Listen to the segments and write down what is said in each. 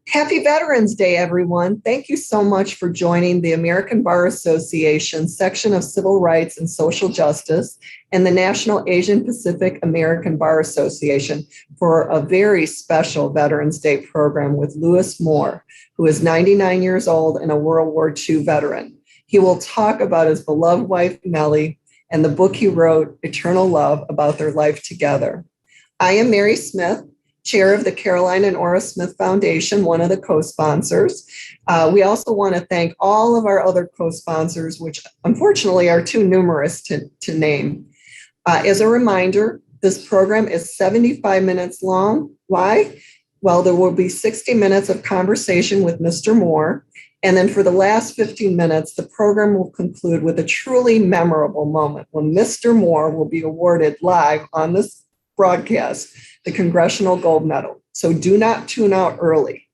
Happy Veterans Day, everyone. Thank you so much for joining the American Bar Association section of Civil Rights and Social Justice and the National Asian Pacific American Bar Association for a very special Veterans Day program with Louis Moore, who is 99 years old and a World War II veteran. He will talk about his beloved wife, Nellie, and the book he wrote, Eternal Love, about their life together. I am Mary Smith, chair of the Caroline and Ora Smith Foundation, one of the co-sponsors. We also want to thank all of our other co-sponsors, which unfortunately are too numerous to name. As a reminder, this program is 75 minutes long. Why? Well, there will be 60 minutes of conversation with Mr. Moore. And then for the last 15 minutes, the program will conclude with a truly memorable moment when Mr. Moore will be awarded live on this broadcast the Congressional Gold Medal. So do not tune out early.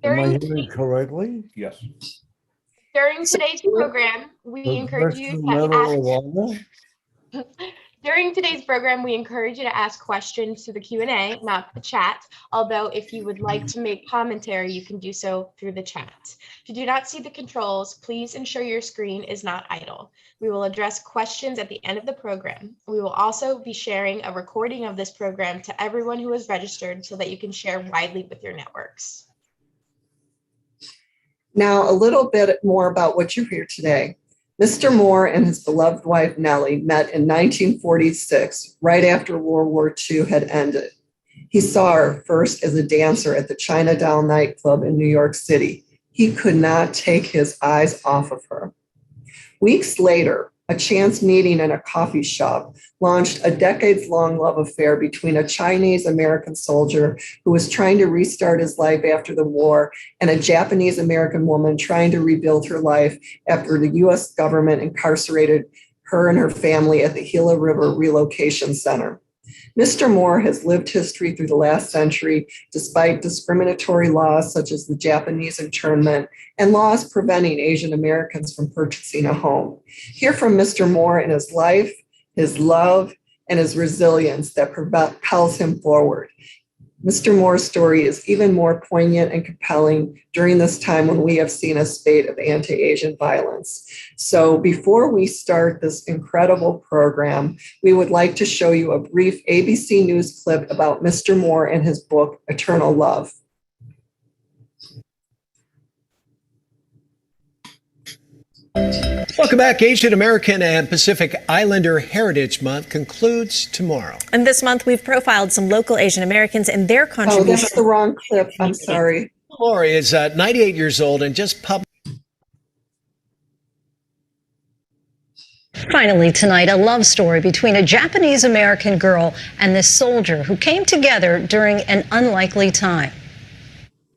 Am I hearing correctly? Yes. During today's program, we encourage you to ask. During today's program, we encourage you to ask questions to the Q&A, not the chat. Although if you would like to make commentary, you can do so through the chat. If you do not see the controls, please ensure your screen is not idle. We will address questions at the end of the program. We will also be sharing a recording of this program to everyone who is registered so that you can share widely with your networks. Now, a little bit more about what you hear today. Mr. Moore and his beloved wife, Nellie, met in 1946, right after World War II had ended. He saw her first as a dancer at the Chinatown nightclub in New York City. He could not take his eyes off of her. Weeks later, a chance meeting in a coffee shop launched a decades-long love affair between a Chinese-American soldier who was trying to restart his life after the war and a Japanese-American woman trying to rebuild her life after the U.S. government incarcerated her and her family at the Gila River Relocation Center. Mr. Moore has lived history through the last century despite discriminatory laws such as the Japanese internment and laws preventing Asian Americans from purchasing a home. Hear from Mr. Moore and his life, his love, and his resilience that propels him forward. Mr. Moore's story is even more poignant and compelling during this time when we have seen a spate of anti-Asian violence. So before we start this incredible program, we would like to show you a brief ABC News clip about Mr. Moore and his book, Eternal Love. Welcome back. Asian American and Pacific Islander Heritage Month concludes tomorrow. And this month, we've profiled some local Asian Americans and their contributions. Oh, that's the wrong clip. I'm sorry. Lori is 98 years old and just published. Finally tonight, a love story between a Japanese-American girl and this soldier who came together during an unlikely time.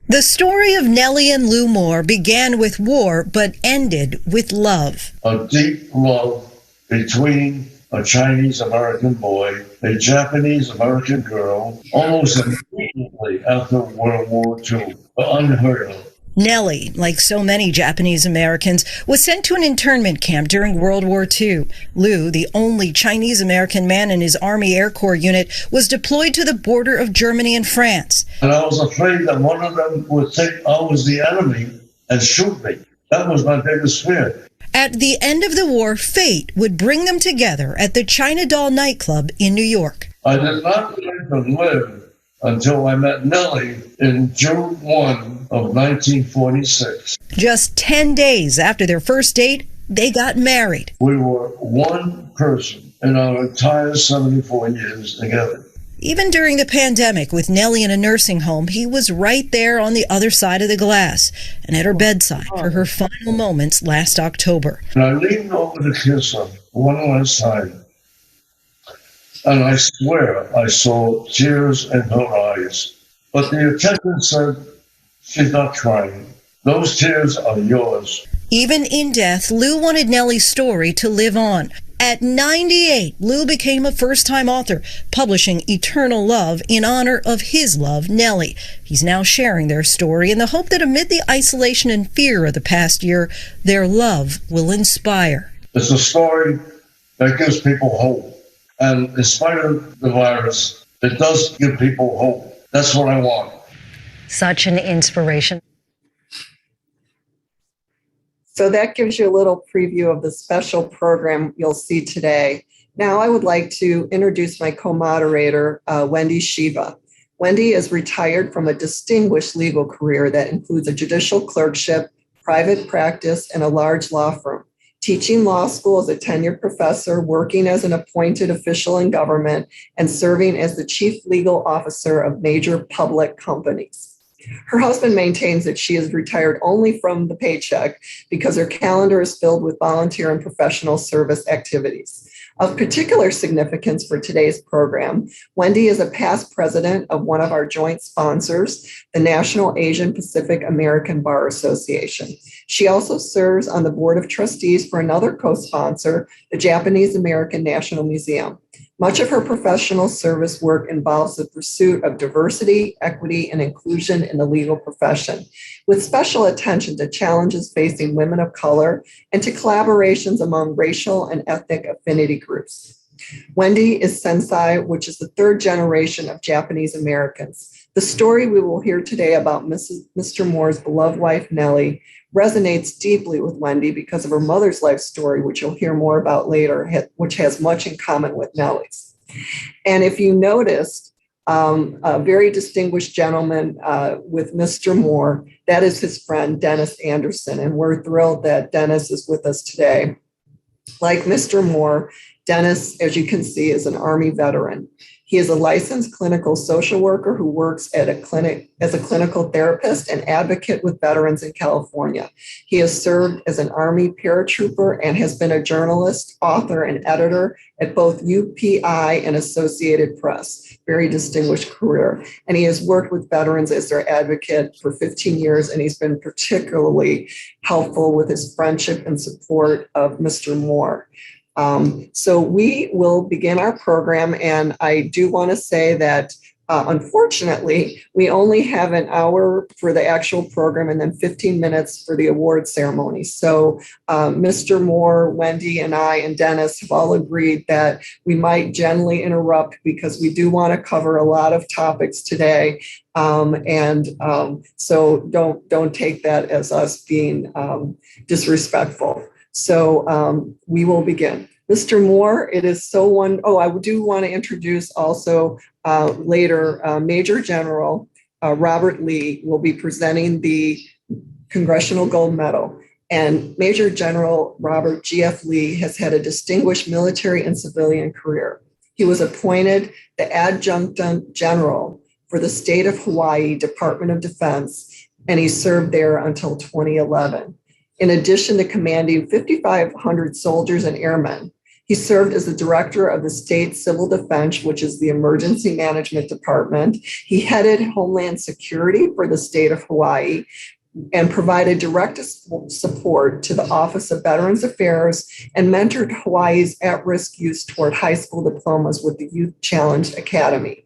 The story of Nellie and Lou Moore began with war, but ended with love. A deep love between a Chinese-American boy, a Japanese-American girl, almost immediately after World War II. Unheard of. Nellie, like so many Japanese Americans, was sent to an internment camp during World War II. Lou, the only Chinese American man in his Army Air Corps unit, was deployed to the border of Germany and France. And I was afraid that one of them would think I was the enemy and shoot me. That was my biggest fear. At the end of the war, fate would bring them together at the China Doll nightclub in New York. I did not learn to live until I met Nellie in June 1 of 1946. Just 10 days after their first date, they got married. We were one person in our entire 74 years together. Even during the pandemic, with Nellie in a nursing home, he was right there on the other side of the glass and at her bedside for her final moments last October. And I leaned over to kiss her one last time. And I swear I saw tears in her eyes. But the attendant said, "She's not crying. Those tears are yours." Even in death, Lou wanted Nellie's story to live on. At 98, Lou became a first-time author, publishing Eternal Love in honor of his love, Nellie. He's now sharing their story in the hope that amid the isolation and fear of the past year, their love will inspire. It's a story that gives people hope. And in spite of the virus, it does give people hope That's what I want. Such an inspiration. So that gives you a little preview of the special program you'll see today. Now I would like to introduce my co-moderator, Wendy Shiva. Wendy is retired from a distinguished legal career that includes a judicial clerkship, private practice, and a large law firm. Teaching law school as a tenured professor, working as an appointed official in government, and serving as the chief legal officer of major public companies. Her husband maintains that she is retired only from the paycheck because her calendar is filled with volunteer and professional service activities. Of particular significance for today's program, Wendy is a past president of one of our joint sponsors, the National Asian Pacific American Bar Association. She also serves on the board of trustees for another co-sponsor, the Japanese American National Museum. Much of her professional service work involves the pursuit of diversity, equity, and inclusion in the legal profession, with special attention to challenges facing women of color and to collaborations among racial and ethnic affinity groups. Wendy is Sensei, which is the third generation of Japanese Americans. The story we will hear today about Mr. Moore's beloved wife, Nellie, resonates deeply with Wendy because of her mother's life story, which you'll hear more about later, which has much in common with Nellie's. And if you noticed, a very distinguished gentleman with Mr. Moore, that is his friend, Dennis Anderson. And we're thrilled that Dennis is with us today. Like Mr. Moore, Dennis, as you can see, is an Army veteran. He is a licensed clinical social worker who works at a clinic as a clinical therapist and advocate with veterans in California. He has served as an Army paratrooper and has been a journalist, author, and editor at both UPI and Associated Press. Very distinguished career. And he has worked with veterans as their advocate for 15 years, and he's been particularly helpful with his friendship and support of Mr. Moore. So we will begin our program, and I do want to say that unfortunately, we only have an hour for the actual program and then 15 minutes for the award ceremony. So Mr. Moore, Wendy, and I, and Dennis have all agreed that we might gently interrupt because we do want to cover a lot of topics today. So don't take that as us being disrespectful. So we will begin. Mr. Moore, it is so I do want to introduce also later Major General Robert Lee will be presenting the Congressional Gold Medal. And Major General Robert G.F. Lee has had a distinguished military and civilian career. He was appointed the Adjutant General for the state of Hawaii Department of Defense, and he served there until 2011. In addition to commanding 5,500 soldiers and airmen, he served as the director of the state civil defense, which is the emergency management department. He headed Homeland Security for the state of Hawaii and provided direct support to the Office of Veterans Affairs and mentored Hawaii's at-risk youth toward high school diplomas with the Youth Challenge Academy.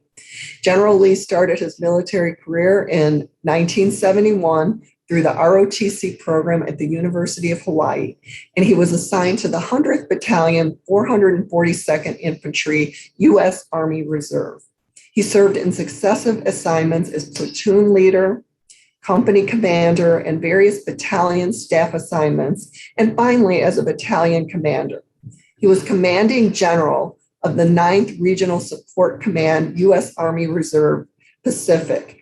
General Lee started his military career in 1971 through the ROTC program at the University of Hawaii, and he was assigned to the 100th Battalion, 442nd Infantry, U.S. Army Reserve. He served in successive assignments as platoon leader, company commander, and various battalion staff assignments, and finally as a battalion commander. He was commanding general of the 9th Regional Support Command, U.S. Army Reserve Pacific.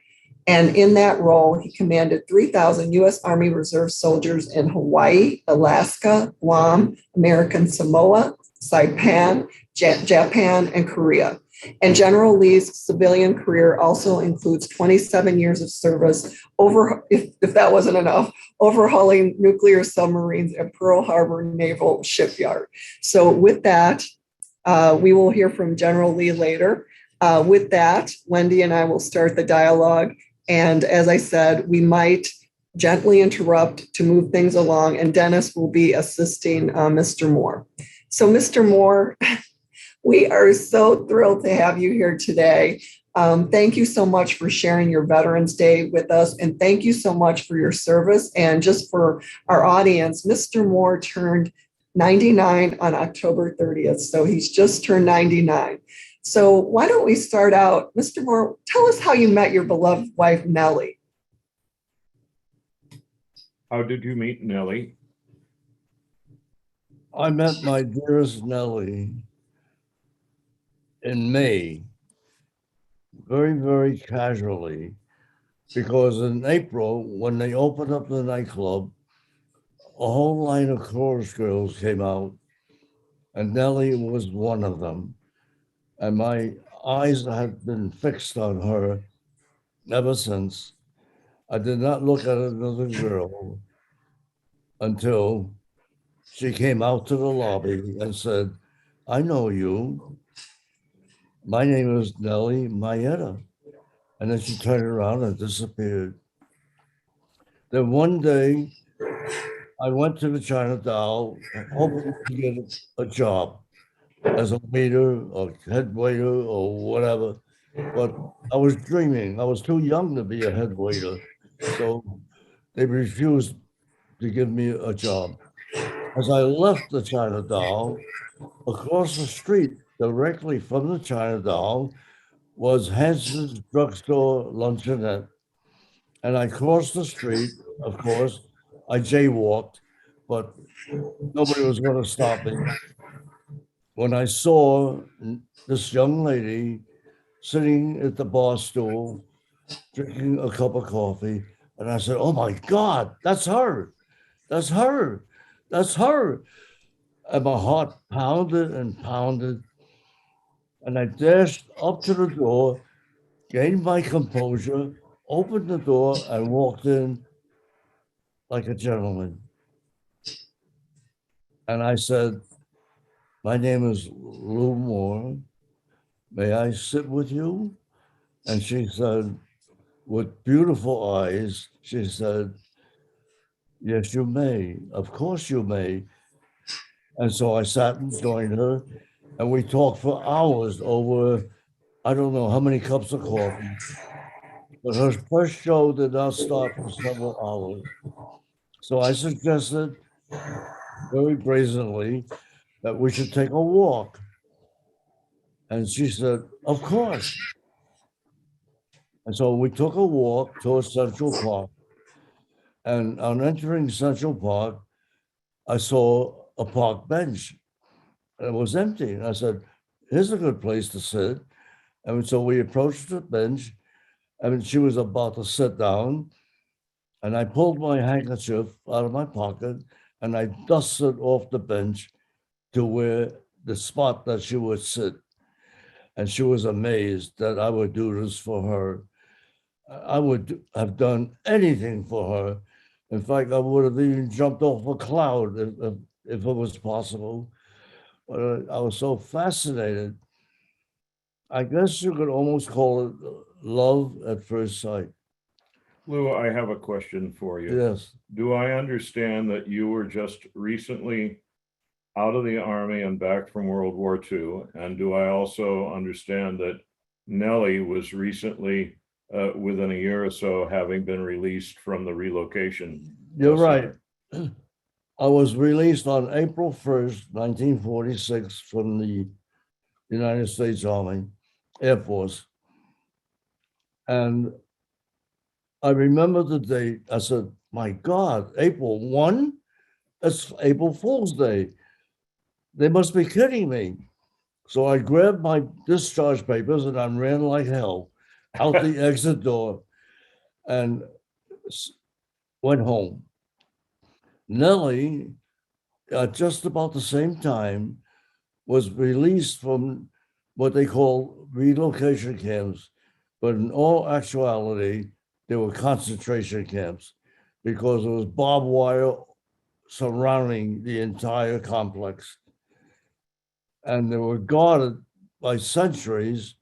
And in that role, he commanded 3,000 U.S. Army Reserve soldiers in Hawaii, Alaska, Guam, American Samoa, Saipan, Japan, and Korea. And General Lee's civilian career also includes 27 years of service if that wasn't enough, overhauling nuclear submarines at Pearl Harbor Naval Shipyard. So with that, we will hear from General Lee later. With that, Wendy and I will start the dialogue. And as I said, we might gently interrupt to move things along, and Dennis will be assisting Mr. Moore. So Mr. Moore, we are so thrilled to have you here today. Thank you so much for sharing your Veterans Day with us, and thank you so much for your service. And just for our audience, Mr. Moore turned 99 on October 30th, so he's just turned 99. So why don't we start out, Mr. Moore, tell us how you met your beloved wife, Nellie. How did you meet Nellie? I met my dearest Nellie in May, very, very casually, because in April, when they opened up the nightclub, a whole line of chorus girls came out, and Nellie was one of them. And my eyes had been fixed on her ever since. I did not look at another girl until she came out to the lobby and said, I know you. My name is Nellie Mayetta. And then she turned around and disappeared. Then one day, I went to the China Doll hoping to get a job as a waiter or head waiter or whatever. But I was dreaming. I was too young to be a head waiter. So they refused to give me a job. As I left the China Doll, across the street, directly from the China Doll, was Hanson's Drugstore Luncheonette. And I crossed the street, of course. I jaywalked, but nobody was going to stop me. When I saw this young lady sitting at the bar stool, drinking a cup of coffee, and I said, oh my God, that's her. That's her. That's her. And my heart pounded and pounded. And I dashed up to the door, gained my composure, opened the door, and walked in like a gentleman. And I said, my name is Lou Moore. May I sit with you? And she said, with beautiful eyes, she said, yes, you may. Of course you may. And so I sat and joined her, and we talked for hours over, I don't know how many cups of coffee. But her first show did not start for several hours. So I suggested very brazenly that we should take a walk. And she said, of course. And so we took a walk towards Central Park. And on entering Central Park, I saw a park bench. And it was empty. And I said, here's a good place to sit. And so we approached the bench. And she was about to sit down. And I pulled my handkerchief out of my pocket and I dusted off the bench to where the spot that she would sit. And she was amazed that I would do this for her. I would have done anything for her. In fact, I would have even jumped off a cloud if it was possible. But I was so fascinated. I guess you could almost call it love at first sight. Lou, I have a question for you. Yes. Do I understand that you were just recently out of the Army and back from World War II? And do I also understand that Nellie was recently, within a year or so, having been released from the relocation? You're right. I was released on April 1st, 1946 from the United States Army Air Force. And I remember the date. I said, my God, April 1? That's April Fool's Day. They must be kidding me. So I grabbed my discharge papers and I ran like hell out the exit door and went home. Nellie, at just about the same time, was released from what they call relocation camps, but in all actuality, they were concentration camps because there was barbed wire surrounding the entire complex. And they were guarded by sentries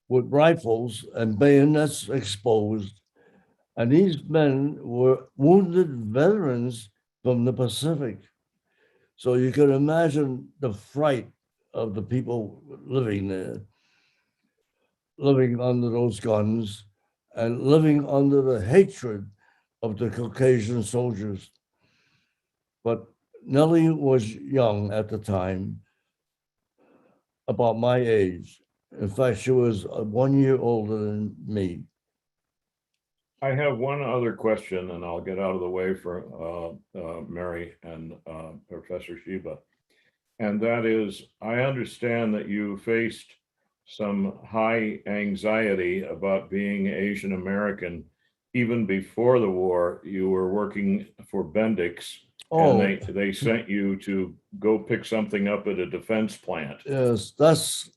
with rifles and bayonets exposed. And these men were wounded veterans from the Pacific. So you can imagine the fright of the people living there, living under those guns and living under the hatred of the Caucasian soldiers. But Nellie was young at the time. about my age. In fact, she was 1 year older than me. I have one other question, and I'll get out of the way for Mary and Professor Sheba. And that is, I understand that you faced some high anxiety about being Asian American. Even before the war, you were working for Bendix, and they sent you to go pick something up at a defense plant. Yes, that's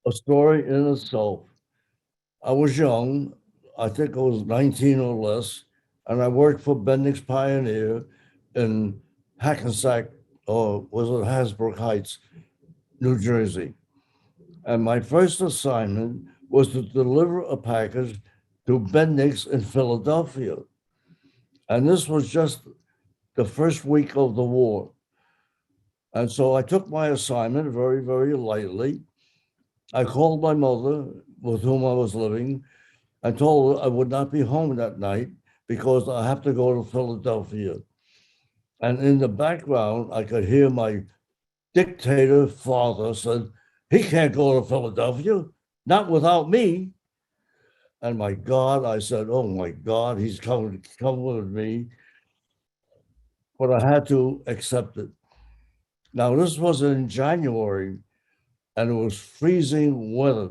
a story in itself. I was young. I think I was 19 or less, and I worked for Bendix Pioneer in Hackensack, or was it Hasbrook Heights, New Jersey. And my first assignment was to deliver a package to Bendix in Philadelphia. And this was just the first week of the war. And so I took my assignment very, very lightly. I called my mother, with whom I was living, and told her I would not be home that night because I have to go to Philadelphia. And in the background, I could hear my dictator father said, he can't go to Philadelphia, not without me. And my God, I said, oh my God, he's coming with me. But I had to accept it. Now, this was in January, and it was freezing weather.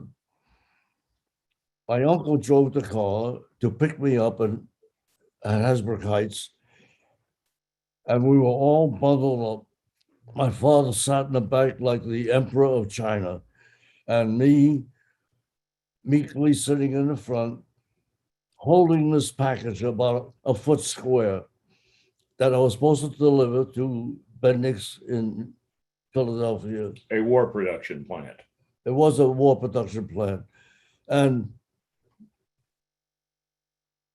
My uncle drove the car to pick me up at Hasbrook Heights, and we were all bundled up. My father sat in the back like the emperor of China, and me meekly sitting in the front, holding this package about a foot square that I was supposed to deliver to Bendix in Philadelphia. A war production plant. It was a war production plant. And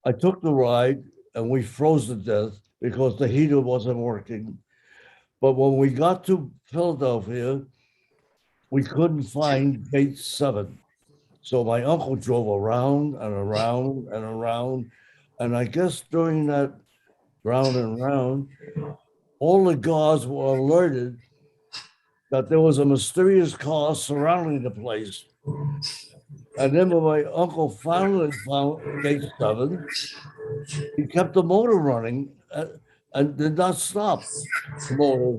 I took the ride and we froze to death because the heater wasn't working. But when we got to Philadelphia, we couldn't find gate 7. So my uncle drove around and around and around. And I guess during that round and round, all the guards were alerted that there was a mysterious car surrounding the place. And then when my uncle finally found gate 7, he kept the motor running and did not stop the motor.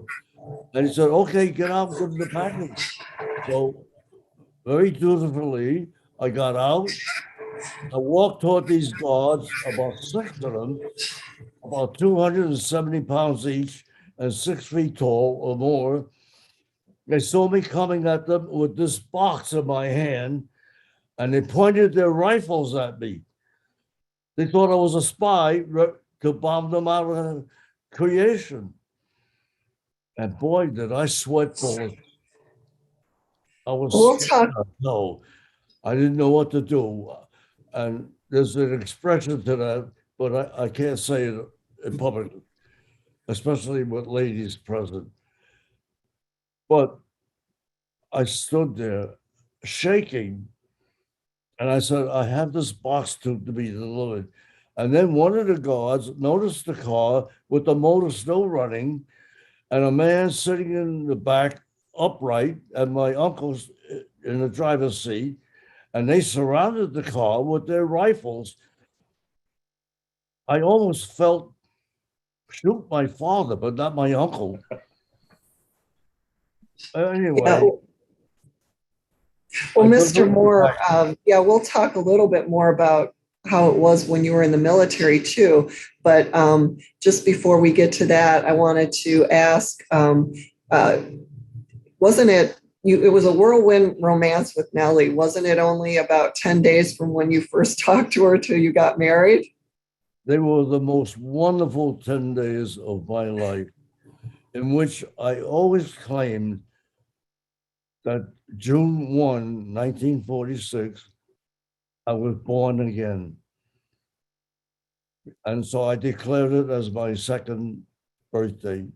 And he said, okay, get out, give the package. So very dutifully, I got out. I walked toward these guards, about 6 of them, about 270 pounds each and 6 feet tall or more. They saw me coming at them with this box in my hand, and they pointed their rifles at me. They thought I was a spy to bomb them out of creation. And boy, did I sweat bullets. I was scared. No, I didn't know what to do. And there's an expression to that, but I can't say it in public, especially with ladies present. But I stood there shaking, and I said, I have this box to be delivered. And then one of the guards noticed the car with the motor still running, and a man sitting in the back upright, and my uncle's in the driver's seat, and they surrounded the car with their rifles. I almost felt shoot my father, but not my uncle. Anyway. Yeah. Well, Mr. Moore, we'll talk a little bit more about how it was when you were in the military too. But just before we get to that, I wanted to ask, wasn't it, it was a whirlwind romance with Nellie. Wasn't it only about 10 days from when you first talked to her till you got married? They were the most wonderful 10 days of my life, in which I always claimed that June 1, 1946, I was born again. And so I declared it as my second birthday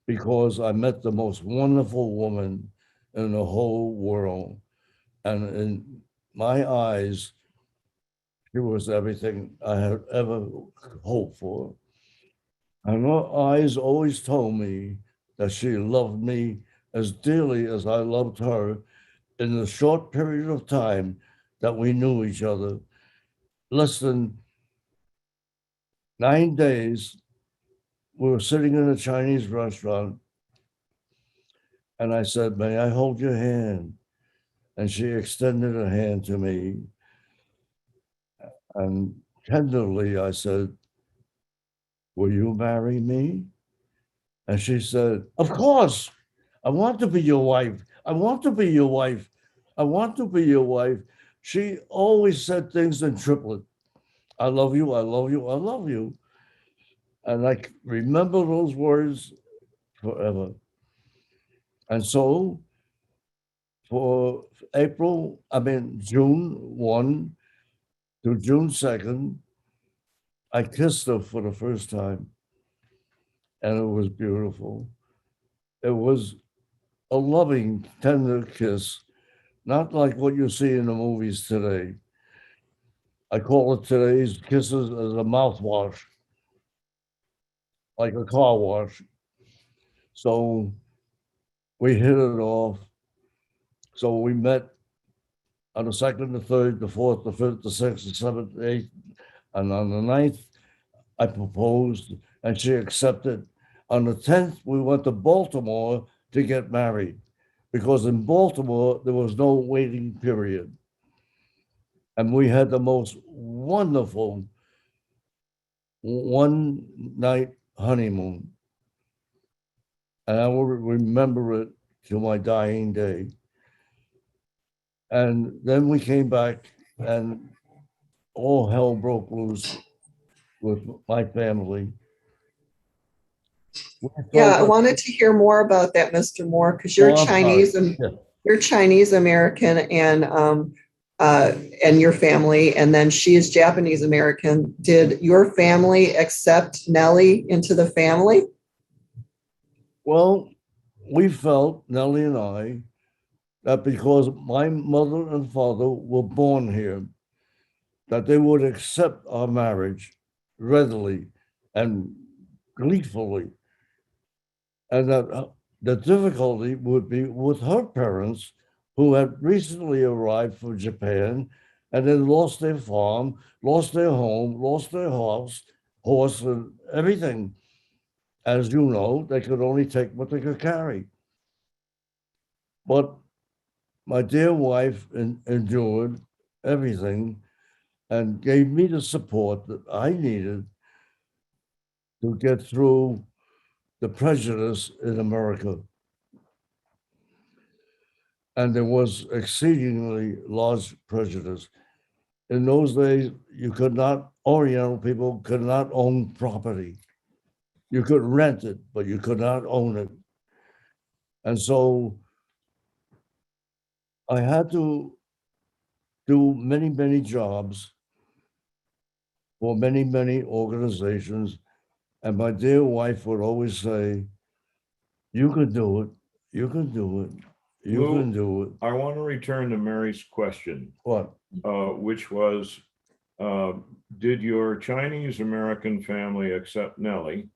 because I met the most wonderful woman in the whole world. And in my eyes, she was everything I had ever hoped for. And her eyes always told me that she loved me as dearly as I loved her in the short period of time that we knew each other. Less than 9 days, we were sitting in a Chinese restaurant, and I said, "May I hold your hand?" And she extended her hand to me. And tenderly, I said, "Will you marry me?" And she said, "Of course. I want to be your wife. I want to be your wife. I want to be your wife." She always said things in triplet. "I love you. I love you. I love you." And I remember those words forever. And so for June 1 to June 2nd, I kissed her for the first time. And it was beautiful. It was a loving, tender kiss, not like what you see in the movies today. I call it today's kisses as a mouthwash, like a car wash. So we hit it off. So we met on the 2nd, the 3rd, the 4th, the 5th, the 6th, the 7th, the 8th. And on the 9th, I proposed and she accepted. On the 10th, we went to Baltimore to get married because in Baltimore, there was no waiting period. And we had the most wonderful one-night honeymoon. And I will remember it till my dying day. And then we came back and all hell broke loose with my family. Yeah, I wanted to hear more about that, Mr. Moore, because you're Chinese and you're Chinese American and your family, and then she is Japanese American. Did your family accept Nellie into the family? Well, we felt, Nellie and I, that because my mother and father were born here, that they would accept our marriage readily and gleefully. And that the difficulty would be with her parents, who had recently arrived from Japan and then lost their farm, lost their home, lost their horse, and everything. As you know, they could only take what they could carry. But my dear wife endured everything and gave me the support that I needed to get through the prejudice in America. And there was exceedingly large prejudice. In those days, Oriental people could not own property. You could rent it, but you could not own it. And so I had to do many, many jobs for many, many organizations. And my dear wife would always say, "You can do it. You can do it. You Lou, can do it." I want to return to Mary's question, What? which was, did your Chinese American family accept Nellie?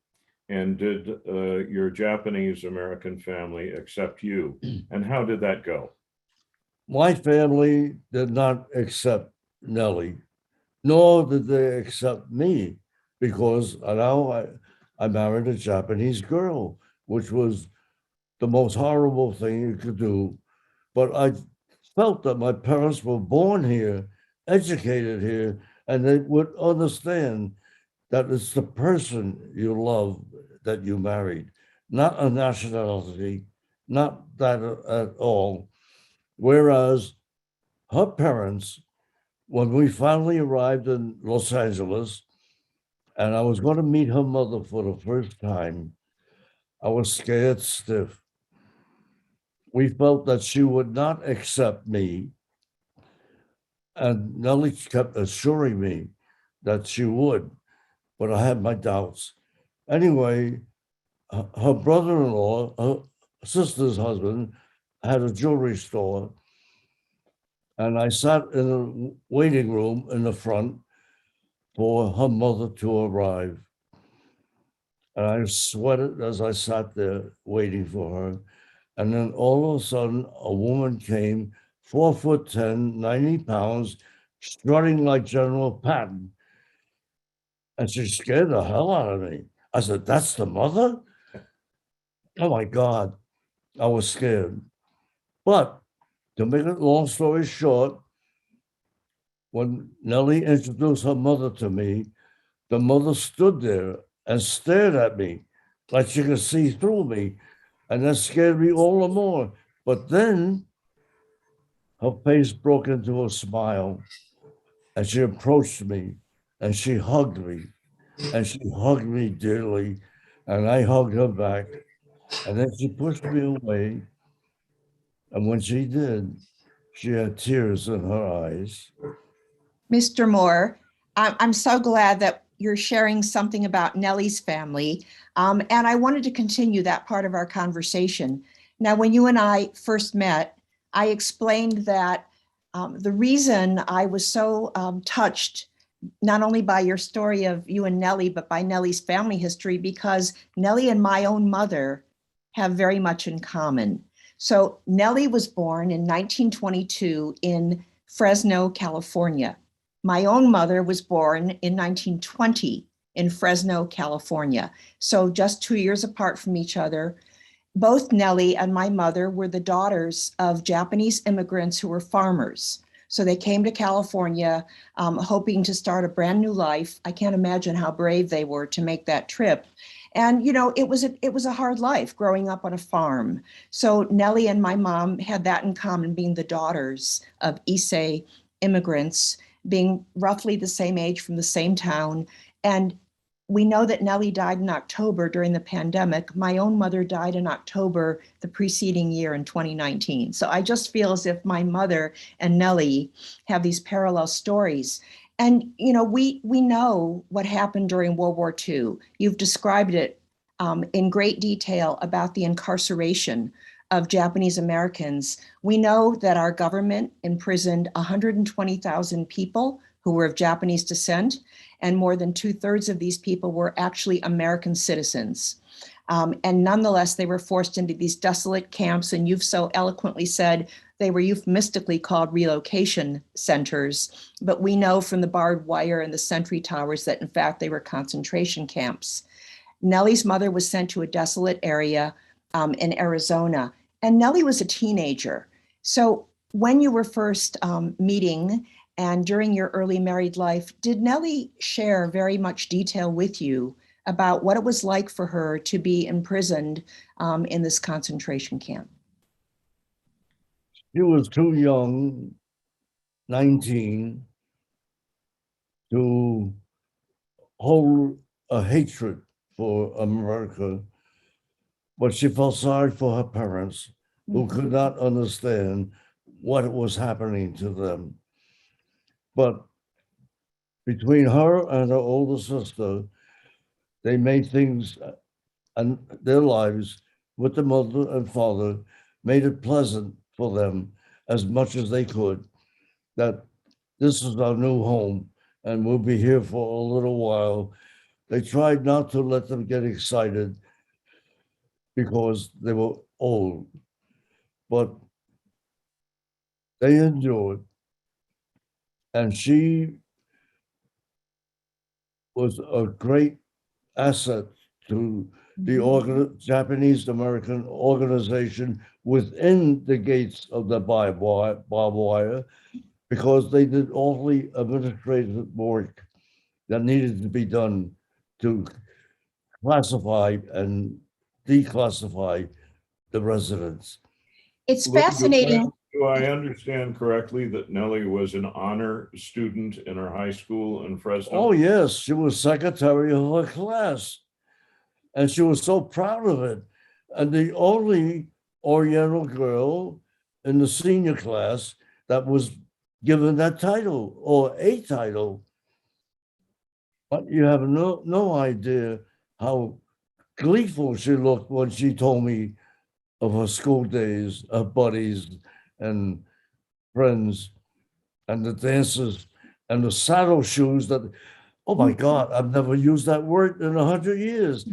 And did your Japanese American family accept you? And how did that go? My family did not accept Nellie, nor did they accept me, because now I married a Japanese girl, which was the most horrible thing you could do. But I felt that my parents were born here, educated here, and they would understand that it's the person you love that you married, not a nationality, not that at all. Whereas her parents, when we finally arrived in Los Angeles, and I was going to meet her mother for the first time, I was scared stiff. We felt that she would not accept me. And Nellie kept assuring me that she would, but I had my doubts. Anyway, her brother-in-law, her sister's husband, had a jewelry store. And I sat in a waiting room in the front for her mother to arrive. And I sweated as I sat there waiting for her. And then all of a sudden, a woman came, 4'10", 90 pounds, strutting like General Patton. And she scared the hell out of me. I said, "That's the mother?" Oh my God, I was scared. But to make it long story short, when Nellie introduced her mother to me, the mother stood there and stared at me like she could see through me. And that scared me all the more. But then her face broke into a smile and she approached me and she hugged me and she hugged me dearly. And I hugged her back. And then she pushed me away. And when she did, she had tears in her eyes. Mr. Moore, I'm so glad that you're sharing something about Nellie's family. And I wanted to continue that part of our conversation. Now, when you and I first met, I explained that the reason I was so touched, not only by your story of you and Nellie, but by Nellie's family history, because Nellie and my own mother have very much in common. So Nellie was born in 1922 in Fresno, California. My own mother was born in 1920 in Fresno, California. So just 2 years apart from each other. Both Nellie and my mother were the daughters of Japanese immigrants who were farmers. So they came to California hoping to start a brand new life. I can't imagine how brave they were to make that trip. And, you know, it was a hard life growing up on a farm. So Nellie and my mom had that in common, being the daughters of Issei immigrants, being roughly the same age from the same town. And we know that Nellie died in October during the pandemic. My own mother died in October the preceding year in 2019. So I just feel as if my mother and Nellie have these parallel stories. And, you know, we know what happened during World War II. You've described it in great detail about the incarceration of Japanese Americans. We know that our government imprisoned 120,000 people who were of Japanese descent, and more than 2/3 of these people were actually American citizens. And nonetheless, they were forced into these desolate camps, and you've so eloquently said they were euphemistically called relocation centers, but we know from the barbed wire and the sentry towers that in fact they were concentration camps. Nellie's mother was sent to a desolate area in Arizona, and Nellie was a teenager. So when you were first meeting and during your early married life, did Nellie share very much detail with you about what it was like for her to be imprisoned in this concentration camp? She was too young, 19, to hold a hatred for America, but she felt sorry for her parents who could not understand what was happening to them. But between her and her older sister, they made things and their lives with the mother and father, made it pleasant for them as much as they could, that this is our new home and we'll be here for a little while. They tried not to let them get excited because they were old, but they endured. And she was a great asset to the Japanese American organization within the gates of the barbed wire, because they did all the administrative work that needed to be done to classify and declassify the residents. It's fascinating. Do I understand correctly that Nellie was an honor student in her high school in Fresno? Oh, yes, she was secretary of her class. And she was so proud of it. And the only Oriental girl in the senior class that was given that title or a title. But you have no idea how gleeful she looked when she told me of her school days, her buddies and friends and the dances and the saddle shoes that, oh my God, I've never used that word in 100 years.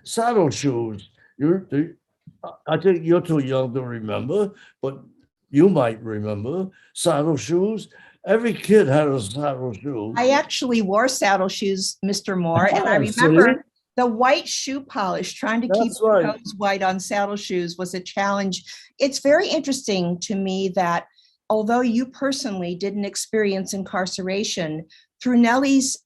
Saddle shoes. I think you're too young to remember, but you might remember saddle shoes. Every kid had a saddle shoe. I actually wore saddle shoes, Mr. Moore, and I See? remember the white shoe polish, trying to keep That's right. toes white on saddle shoes was a challenge. It's very interesting to me that although you personally didn't experience incarceration, through Nellie's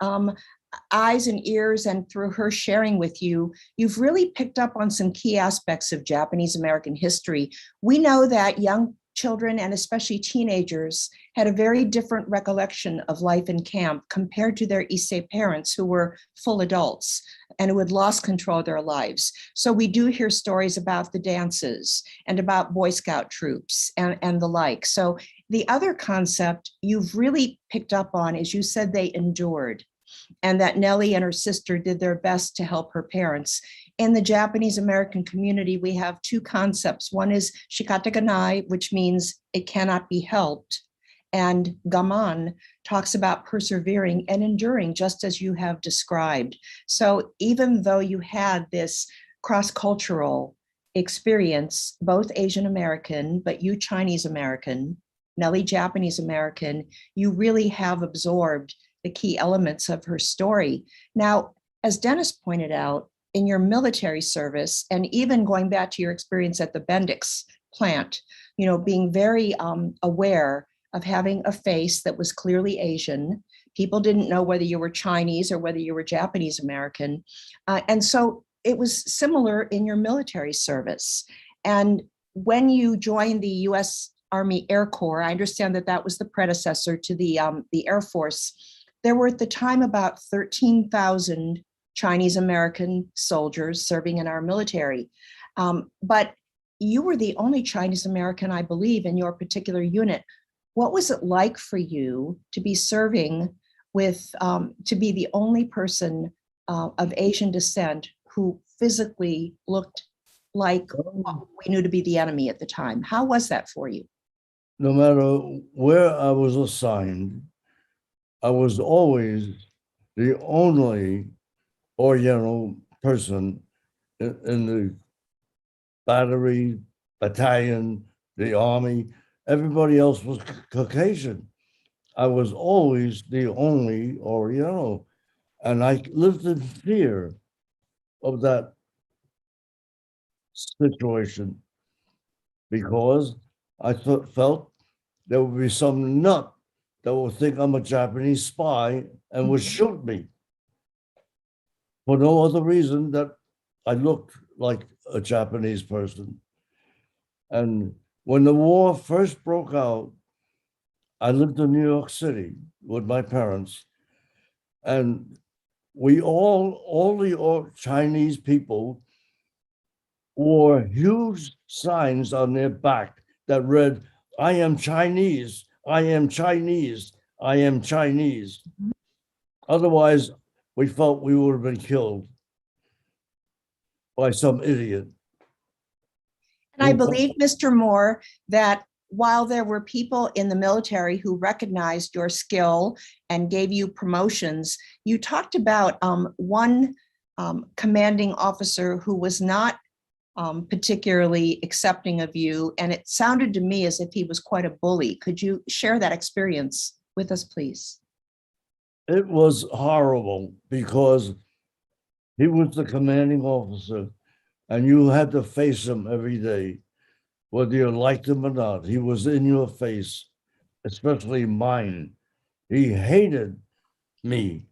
eyes and ears and through her sharing with you, you've really picked up on some key aspects of Japanese American history. We know that young children and especially teenagers had a very different recollection of life in camp compared to their Issei parents who were full adults and who had lost control of their lives. So we do hear stories about the dances and about Boy Scout troops and the like. So the other concept you've really picked up on is you said they endured, and that Nellie and her sister did their best to help her parents. In the Japanese American community, we have two concepts. One is shikataganai, which means it cannot be helped. And gaman talks about persevering and enduring, just as you have described. So even though you had this cross-cultural experience, both Asian American, but you Chinese American, Nellie Japanese American, you really have absorbed the key elements of her story. Now, as Dennis pointed out, in your military service, and even going back to your experience at the Bendix plant, you know, being very aware of having a face that was clearly Asian. People didn't know whether you were Chinese or whether you were Japanese American. And so it was similar in your military service. And when you joined the US Army Air Corps, I understand that that was the predecessor to the Air Force. There were at the time about 13,000 Chinese American soldiers serving in our military. But you were the only Chinese American, I believe, in your particular unit. What was it like for you to be serving with, to be the only person of Asian descent who physically looked like what we knew to be the enemy at the time? How was that for you? No matter where I was assigned, I was always the only Oriental person in the battery, battalion, the army. Everybody else was Caucasian. I was always the only Oriental. And I lived in fear of that situation because I felt there would be some nut that would think I'm a Japanese spy and would shoot me for no other reason that I looked like a Japanese person. And when the war first broke out, I lived in New York City with my parents, and we all the Chinese people wore huge signs on their back that read, "I am Chinese, I am Chinese, I am Chinese." Otherwise, we felt we would have been killed by some idiot. And I believe, Mr. Moore, that while there were people in the military who recognized your skill and gave you promotions, you talked about one commanding officer who was not particularly accepting of you, and it sounded to me as if he was quite a bully. Could you share that experience with us, please? It was horrible because he was the commanding officer and you had to face him every day, whether you liked him or not. He was in your face, especially mine. He hated me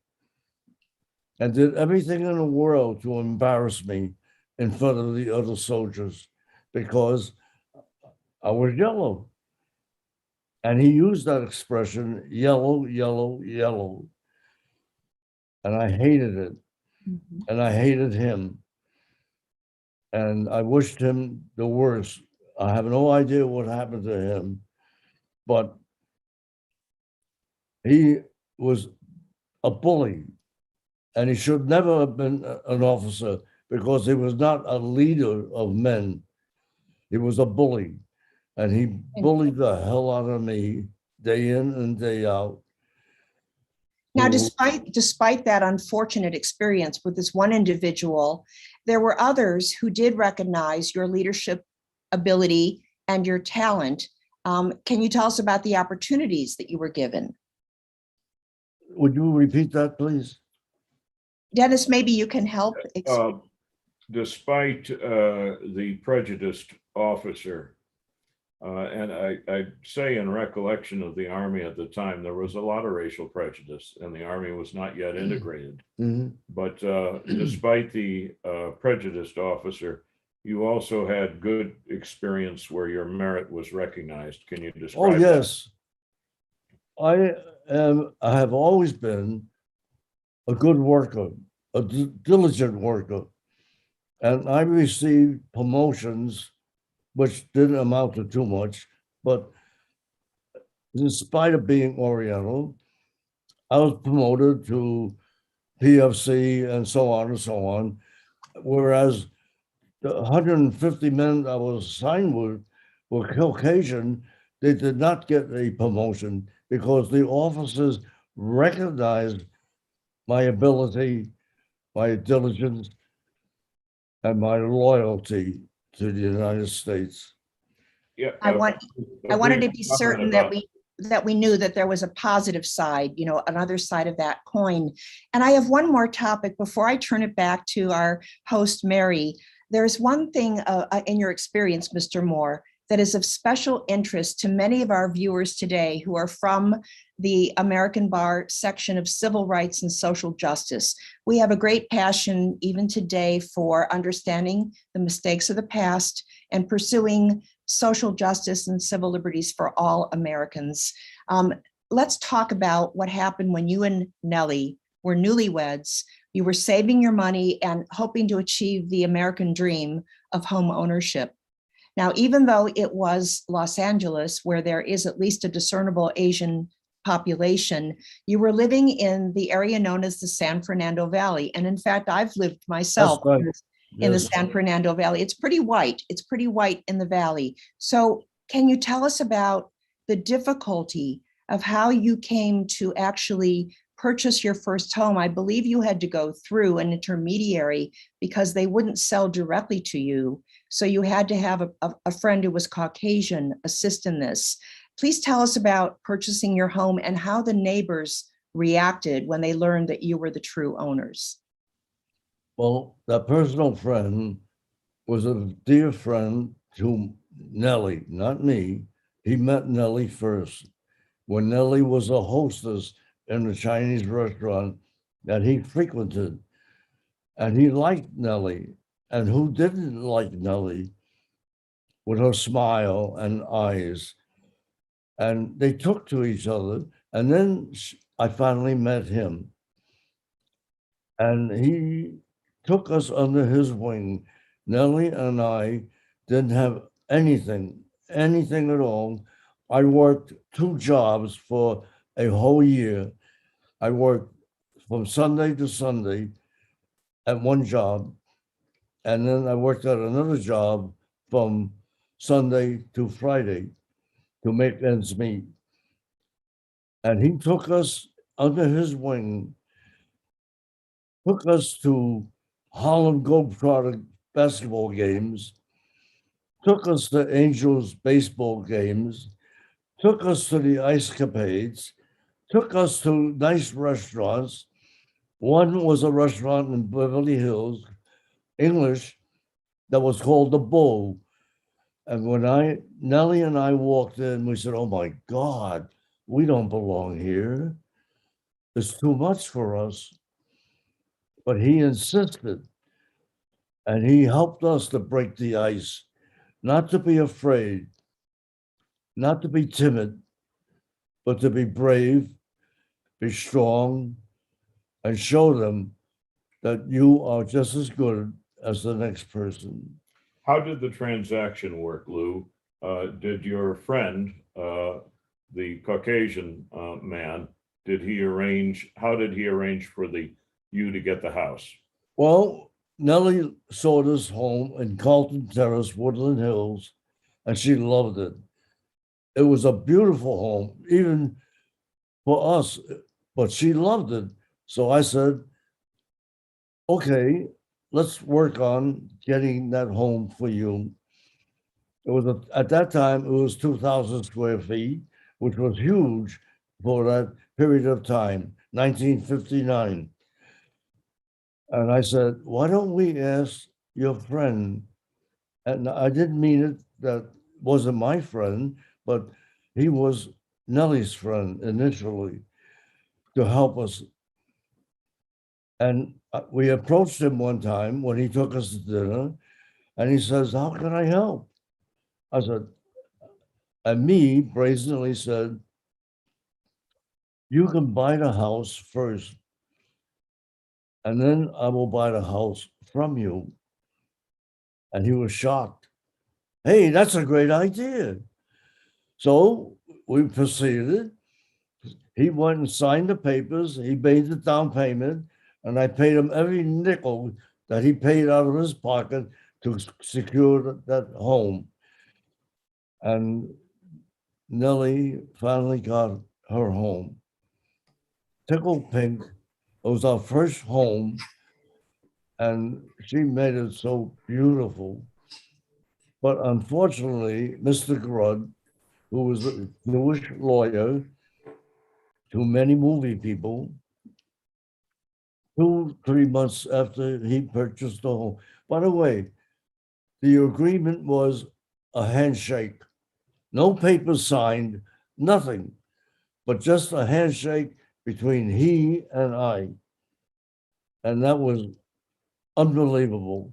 and did everything in the world to embarrass me in front of the other soldiers because I was yellow. And he used that expression, yellow, yellow, yellow. And I hated it. Mm-hmm. And I hated him. And I wished him the worst. I have no idea what happened to him, but he was a bully. And he should never have been an officer because he was not a leader of men. He was a bully. And he bullied the hell out of me day in and day out. Now, despite that unfortunate experience with this one individual, there were others who did recognize your leadership ability and your talent. Can you tell us about the opportunities that you were given? Would you repeat that, please? Dennis, maybe you can help. Despite the prejudiced officer, and I say in recollection of the Army at the time, there was a lot of racial prejudice and the Army was not yet integrated. Mm-hmm. But despite the prejudiced officer, you also had good experience where your merit was recognized. Can you describe Oh, yes. I have always been a good worker, a diligent worker. And I received promotions, which didn't amount to too much, but in spite of being Oriental, I was promoted to PFC and so on and so on. Whereas the 150 men I was assigned with were Caucasian, they did not get a promotion because the officers recognized my ability, my diligence, and my loyalty to the United States. Yeah, I wanted to be certain that we knew that there was a positive side, another side of that coin. And I have one more topic before I turn it back to our host, Mary. There's one thing in your experience, Mr. Moore, that is of special interest to many of our viewers today who are from the American Bar section of civil rights and social justice. We have a great passion even today for understanding the mistakes of the past and pursuing social justice and civil liberties for all Americans. Let's talk about what happened when you and Nellie were newlyweds. You were saving your money and hoping to achieve the American dream of home ownership. Now, even though it was Los Angeles, where there is at least a discernible Asian population, you were living in the area known as the San Fernando Valley. And in fact, I've lived myself in the San Fernando Valley. It's pretty white. It's pretty white in the valley. So can you tell us about the difficulty of how you came to actually purchase your first home? I believe you had to go through an intermediary because they wouldn't sell directly to you. So you had to have a friend who was Caucasian assist in this. Please tell us about purchasing your home and how the neighbors reacted when they learned that you were the true owners. Well, that personal friend was a dear friend to Nellie, not me. He met Nellie first when Nellie was a hostess in a Chinese restaurant that he frequented. And he liked Nellie. And who didn't like Nellie with her smile and eyes? And they took to each other. And then I finally met him. And he took us under his wing. Nellie and I didn't have anything at all. I worked 2 jobs for a whole year. I worked from Sunday to Sunday at one job. And then I worked at another job from Sunday to Friday to make ends meet. And he took us under his wing, took us to Harlem Globetrotter basketball games, took us to Angels baseball games, took us to the ice capades, took us to nice restaurants. One was a restaurant in Beverly Hills, English, that was called The Bull. And when Nellie and I walked in, we said, oh my God, we don't belong here. It's too much for us. But he insisted, and he helped us to break the ice, not to be afraid, not to be timid, but to be brave, be strong, and show them that you are just as good as the next person. How did the transaction work, Lou? Did your friend, the Caucasian man, how did he arrange for you to get the house? Well, Nellie sold us home in Carlton Terrace, Woodland Hills, and she loved it. It was a beautiful home, even for us, but she loved it. So I said, okay, let's work on getting that home for you. It was at that time, it was 2,000 square feet, which was huge for that period of time, 1959. And I said, why don't we ask your friend? And I didn't mean it, that wasn't my friend, but he was Nellie's friend initially, to help us. And we approached him one time when he took us to dinner, and he says, how can I help? I said, and me brazenly said, you can buy the house first, and then I will buy the house from you. And he was shocked. Hey, that's a great idea. So we proceeded. He went and signed the papers. He made the down payment, and I paid him every nickel that he paid out of his pocket to secure that home. And Nellie finally got her home. Tickled Pink, it was our first home, and she made it so beautiful. But unfortunately, Mr. Grudd, who was a Jewish lawyer to many movie people, 2-3 months after he purchased the home. By the way, the agreement was a handshake, no papers signed, nothing, but just a handshake between he and I. And that was unbelievable.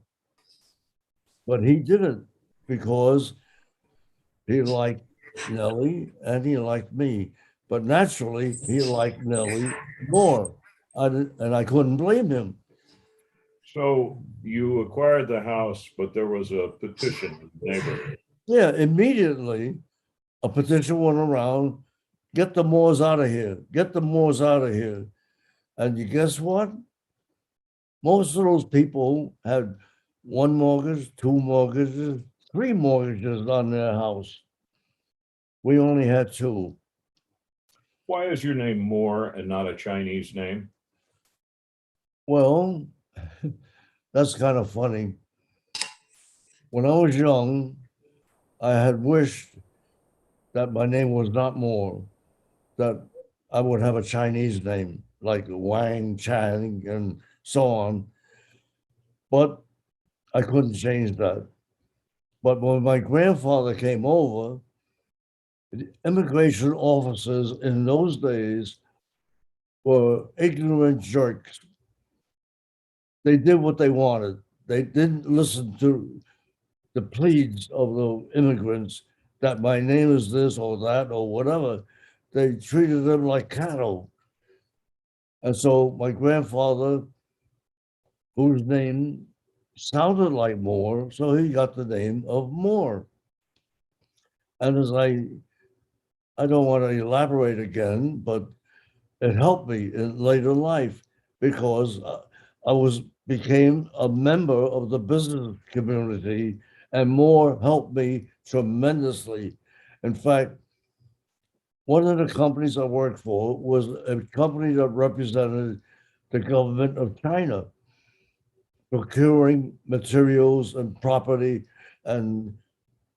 But he did it because he liked Nellie and he liked me. But naturally, he liked Nellie more. And I couldn't blame him. So you acquired the house, but there was a petition from the neighborhood. Yeah, immediately a petition went around, get the Moors out of here, get the Moors out of here. And you guess what? Most of those people had 1 mortgage, 2 mortgages, 3 mortgages on their house. We only had 2. Why is your name Moore and not a Chinese name? Well, that's kind of funny. When I was young, I had wished that my name was not Moore, that I would have a Chinese name like Wang, Chang, and so on. But I couldn't change that. But when my grandfather came over, the immigration officers in those days were ignorant jerks. They did what they wanted. They didn't listen to the pleas of the immigrants that my name is this or that or whatever. They treated them like cattle. And so my grandfather, whose name sounded like Moore, so he got the name of Moore. And as I don't want to elaborate again, but it helped me in later life because I became a member of the business community, and Moore helped me tremendously. In fact, one of the companies I worked for was a company that represented the government of China, procuring materials and property and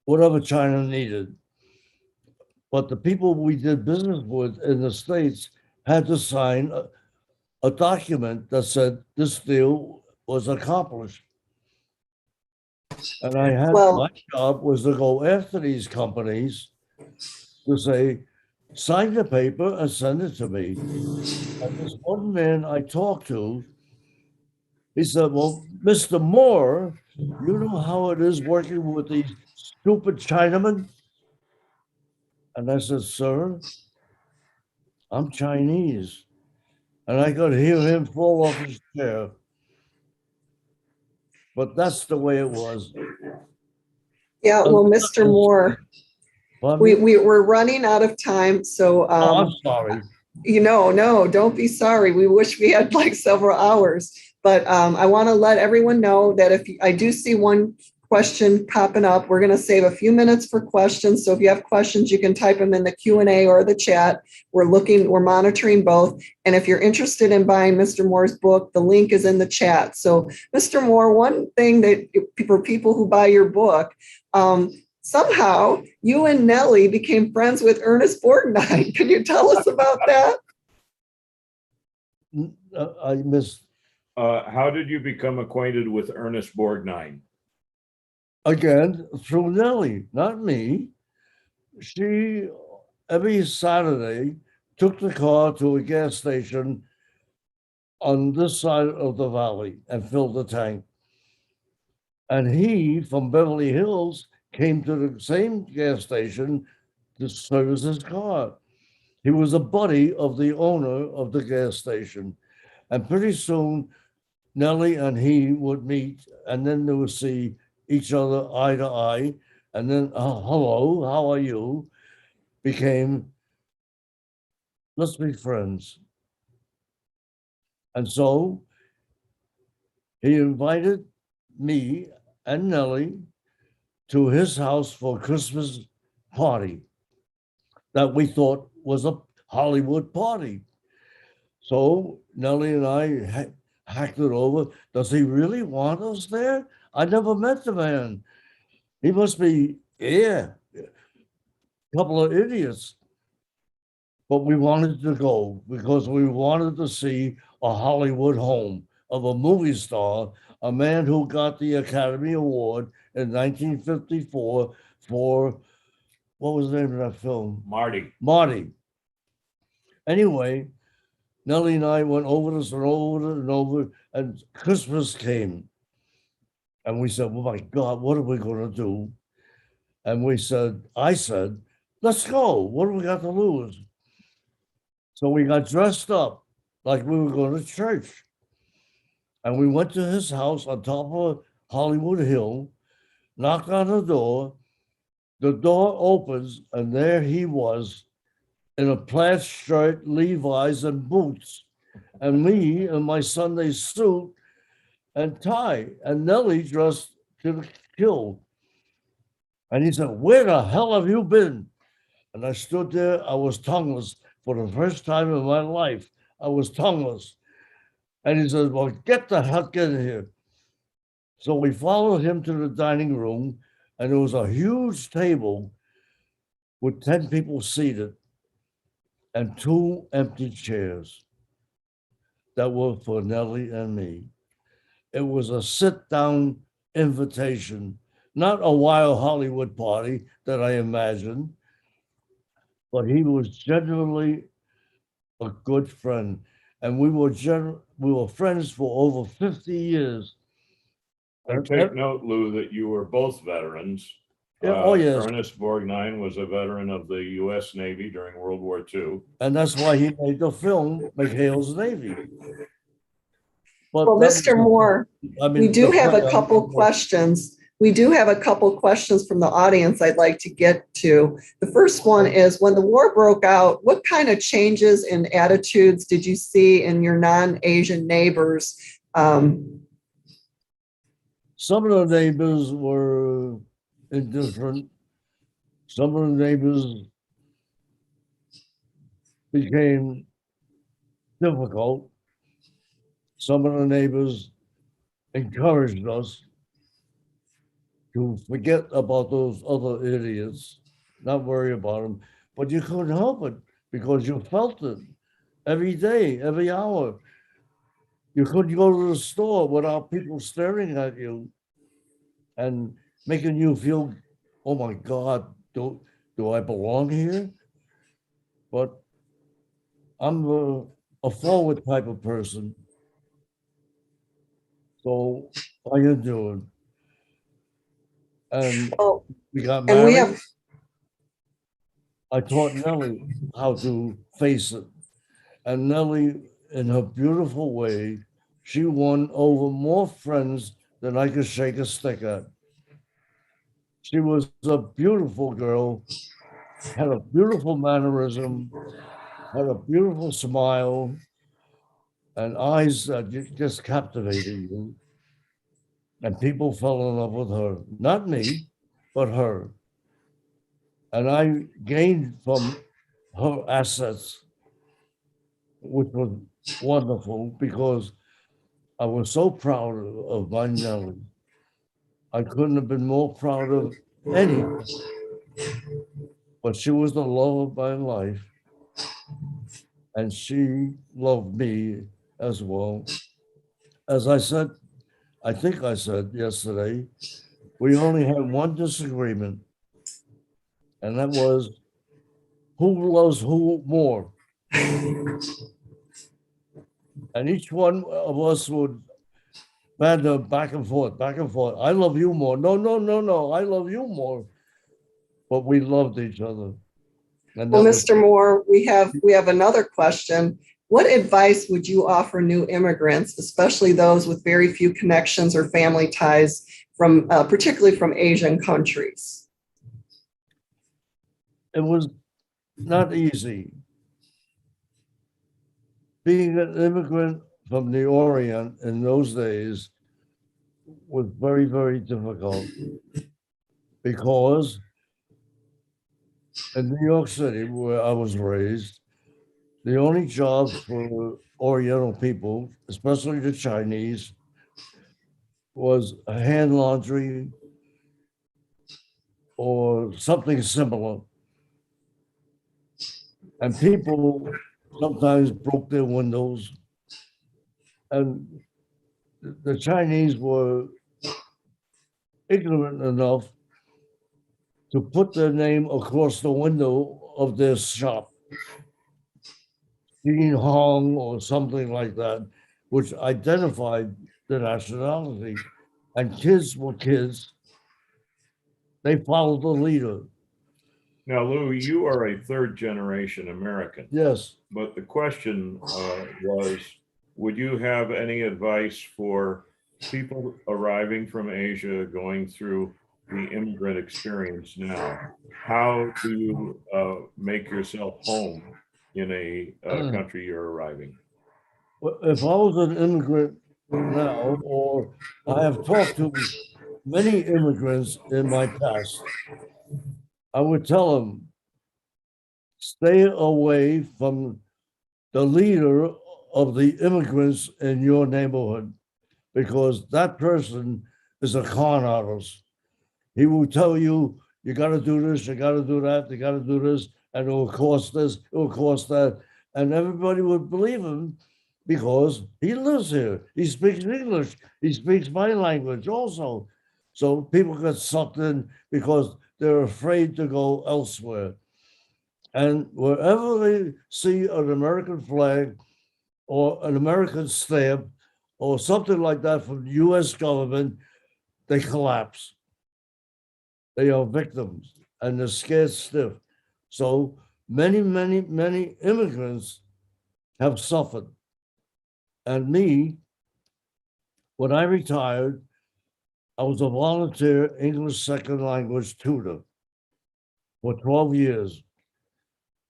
whatever China needed. But the people we did business with in the States had to sign a document that said this deal was accomplished. And I had my job was to go after these companies to say, sign the paper and send it to me. And this one man I talked to, he said, well, Mr. Moore, you know how it is working with these stupid Chinamen? And I said, sir, I'm Chinese. And I could hear him fall off his chair. But that's the way it was. Yeah, well, Mr. Moore, we're running out of time. So I'm sorry. No, don't be sorry. We wish we had like several hours. But I want to let everyone know that if I do see one question popping up. We're going to save a few minutes for questions. So if you have questions, you can type them in the Q&A or the chat. We're monitoring both. And if you're interested in buying Mr. Moore's book, the link is in the chat. So Mr. Moore, one thing that for people who buy your book, somehow you and Nellie became friends with Ernest Borgnine. Can you tell us about that? I missed. How did you become acquainted with Ernest Borgnine? Again, through Nellie, not me. She, every Saturday, took the car to a gas station on this side of the valley and filled the tank. And he, from Beverly Hills, came to the same gas station to service his car. He was a buddy of the owner of the gas station. And pretty soon, Nellie and he would meet, and then they would see each other eye to eye, and then hello, how are you? Became, let's be friends. And so he invited me and Nellie to his house for a Christmas party that we thought was a Hollywood party. So Nellie and I hacked it over. Does he really want us there? I never met the man. He must be, a couple of idiots. But we wanted to go because we wanted to see a Hollywood home of a movie star, a man who got the Academy Award in 1954 for, what was the name of that film? Marty. Anyway, Nellie and I went over this and over and over, and Christmas came. And we said, oh my God, what are we going to do? And I said, let's go. What do we got to lose? So we got dressed up like we were going to church. And we went to his house on top of Hollywood Hill, knocked on the door. The door opens, and there he was in a plaid shirt, Levi's, and boots. And me in my Sunday suit and tie, and Nellie dressed to the kill. And he said, where the hell have you been? And I stood there, I was tongueless for the first time in my life. I was tongueless. And he said, well, get the heck in here. So we followed him to the dining room, and there was a huge table with 10 people seated and 2 empty chairs that were for Nellie and me. It was a sit-down invitation, not a wild Hollywood party that I imagined, but he was genuinely a good friend. And we were friends for over 50 years. I take note, Lou, that you were both veterans. Yeah, yes. Ernest Borgnine was a veteran of the U.S. Navy during World War II. And that's why he made the film McHale's Navy. But well, Mr. Moore, we do have a couple questions. We do have a couple questions from the audience I'd like to get to. The first one is, when the war broke out, what kind of changes in attitudes did you see in your non-Asian neighbors? Some of the neighbors were indifferent. Some of the neighbors became difficult. Some of the neighbors encouraged us to forget about those other idiots, not worry about them. But you couldn't help it because you felt it every day, every hour. You couldn't go to the store without people staring at you and making you feel, oh my God, do I belong here? But I'm a forward type of person. So how you doing? And we got married. I taught Nellie how to face it. And Nellie, in her beautiful way, she won over more friends than I could shake a stick at. She was a beautiful girl, had a beautiful mannerism, had a beautiful smile, and eyes that just captivated you. And people fell in love with her, not me, but her. And I gained from her assets, which was wonderful because I was so proud of my Nellie. I couldn't have been more proud of any, but she was the love of my life. And she loved me as well. As I said, I think I said yesterday, we only had one disagreement, and that was who loves who more. And each one of us would banter back and forth, back and forth. I love you more. No, no, no, no. I love you more. But we loved each other. And Well, that was, Mr. Moore, we have another question. What advice would you offer new immigrants, especially those with very few connections or family ties from, particularly from Asian countries? it was not easy. Being an immigrant from the Orient in those days was very, very difficult because in New York City, where I was raised, the only jobs for Oriental people, especially the Chinese, was hand laundry or something similar. And people sometimes broke their windows. And the Chinese were ignorant enough to put their name across the window of their shop, Jin Hong or something like that, which identified the nationality. And kids were kids. They followed the leader. Now, Lou, you are a third generation American, Yes. but the question was, would you have any advice for people arriving from Asia going through the immigrant experience now? How do you make yourself home in a country you're arriving? If I was an immigrant now, or I have talked to many immigrants in my past, I would tell them, stay away from the leader of the immigrants in your neighborhood, because that person is a con artist. He will tell you, you got to do this, you got to do that, you got to do this, and it will cost this, it will cost that. And everybody would believe him because he lives here. He speaks English. He speaks my language also. So people get sucked in because they're afraid to go elsewhere. And wherever they see an American flag or an American stamp or something like that from the US government, they collapse. They are victims and they're scared stiff. So many, many, many immigrants have suffered. And me, when I retired, I was a volunteer English second language tutor for 12 years.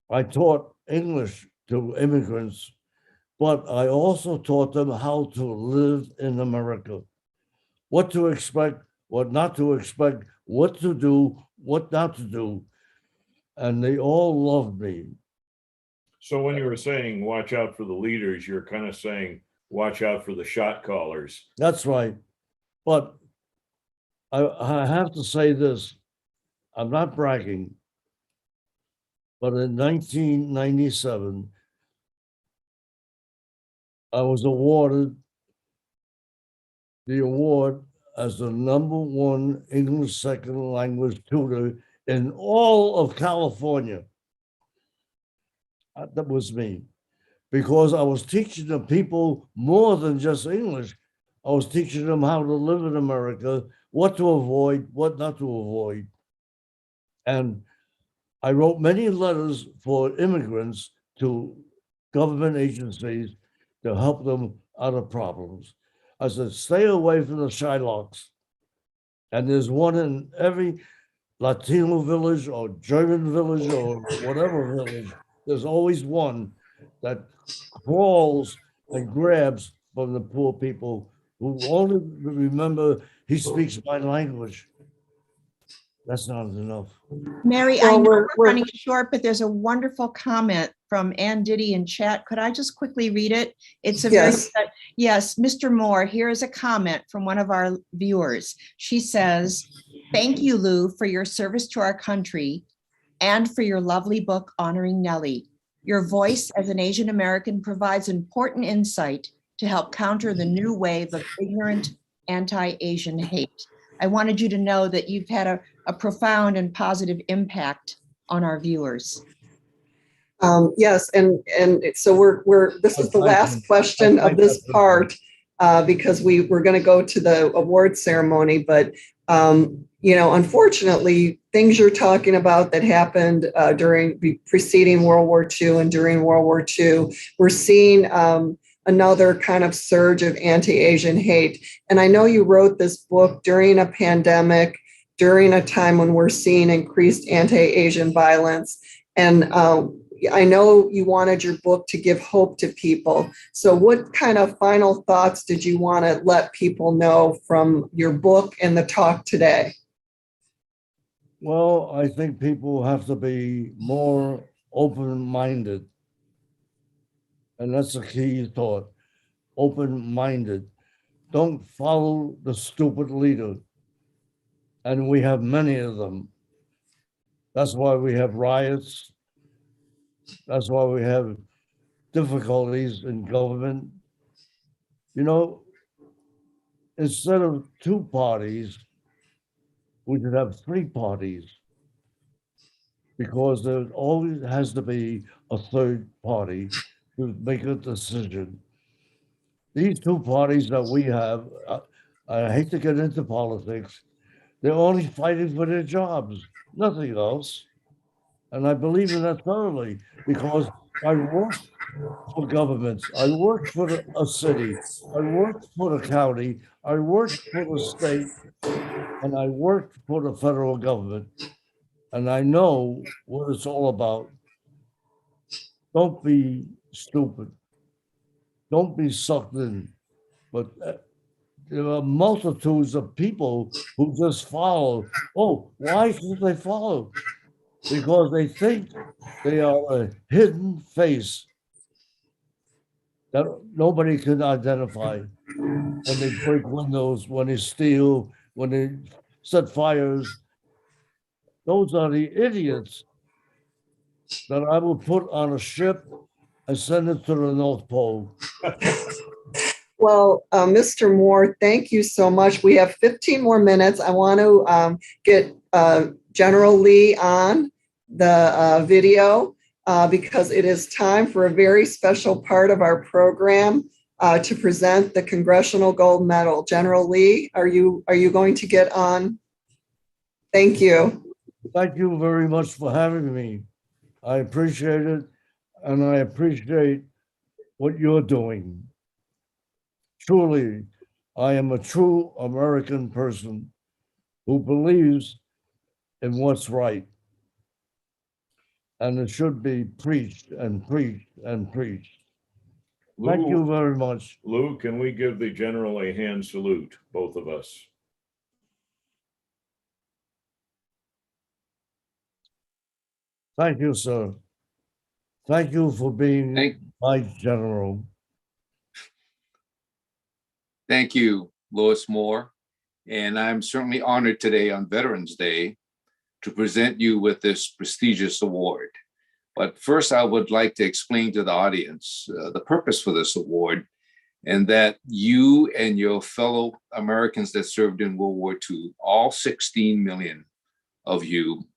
I taught English to immigrants, but I also taught them how to live in America, what to expect, what not to expect, what to do, what not to do. And they all loved me. So when you were saying watch out for the leaders, you're kind of saying watch out for the shot callers. That's right. But I have to say this, I'm not bragging, but in 1997, I was awarded the award as the #1 English second language tutor in all of California. That was me, because I was teaching the people more than just English. I was teaching them how to live in America, what to avoid, what not to avoid. And I wrote many letters for immigrants to government agencies to help them out of problems. I said, stay away from the Shylocks. And there's one in every Latino village or German village or whatever village. There's always one that crawls and grabs from the poor people who only remember he speaks my language. That's not enough. Mary, I Well, know we're we're running short, but there's a wonderful comment from Ann Diddy in chat. Could I just quickly read it? It's a Yes. very, yes, Mr. Moore, here is a comment from one of our viewers. She says, "Thank you, Lou, for your service to our country and for your lovely book honoring Nellie. Your voice as an Asian American provides important insight to help counter the new wave of ignorant anti-Asian hate." I wanted you to know that you've had a profound and positive impact on our viewers. Yes, and so this is the last question of this part, because we're going to go to the award ceremony, but unfortunately, things you're talking about that happened preceding World War II and during World War II, we're seeing another kind of surge of anti-Asian hate. And I know you wrote this book during a pandemic, during a time when we're seeing increased anti-Asian violence. And I know you wanted your book to give hope to people. So what kind of final thoughts did you want to let people know from your book and the talk today? Well, I think people have to be more open-minded. And that's a key thought, open-minded. Don't follow the stupid leader. And we have many of them. That's why we have riots. That's why we have difficulties in government. Instead of two parties, we should have three parties, because there always has to be a third party to make a decision. These two parties that we have, I hate to get into politics, they're only fighting for their jobs, nothing else. And I believe in that thoroughly, because I worked for governments, I worked for a city, I worked for the county, I worked for the state, and I worked for the federal government. And I know what it's all about. Don't be stupid. Don't be sucked in. But there are multitudes of people who just follow. Oh, why should they follow? Because they think they are a hidden face that nobody can identify. When they break windows, when they steal, when they set fires, those are the idiots that I will put on a ship and send it to the North Pole. Well, Mr. Moore, thank you so much. We have 15 more minutes. I want to get General Lee on the video because it is time for a very special part of our program to present the Congressional Gold Medal. General Lee, are you going to get on? Thank you. Thank you very much for having me. I appreciate it, and I appreciate what you're doing. Truly, I am a true American person who believes in what's right. And it should be preached and preached and preached. Thank you very much. Lou, can we give the general a hand salute, both of us? Thank you, sir. Thank you for being my general. Thank you, Lois Moore. And I'm certainly honored today on Veterans Day to present you with this prestigious award. But first, I would like to explain to the audience the purpose for this award, and that you and your fellow Americans that served in World War II, all 16 million of you,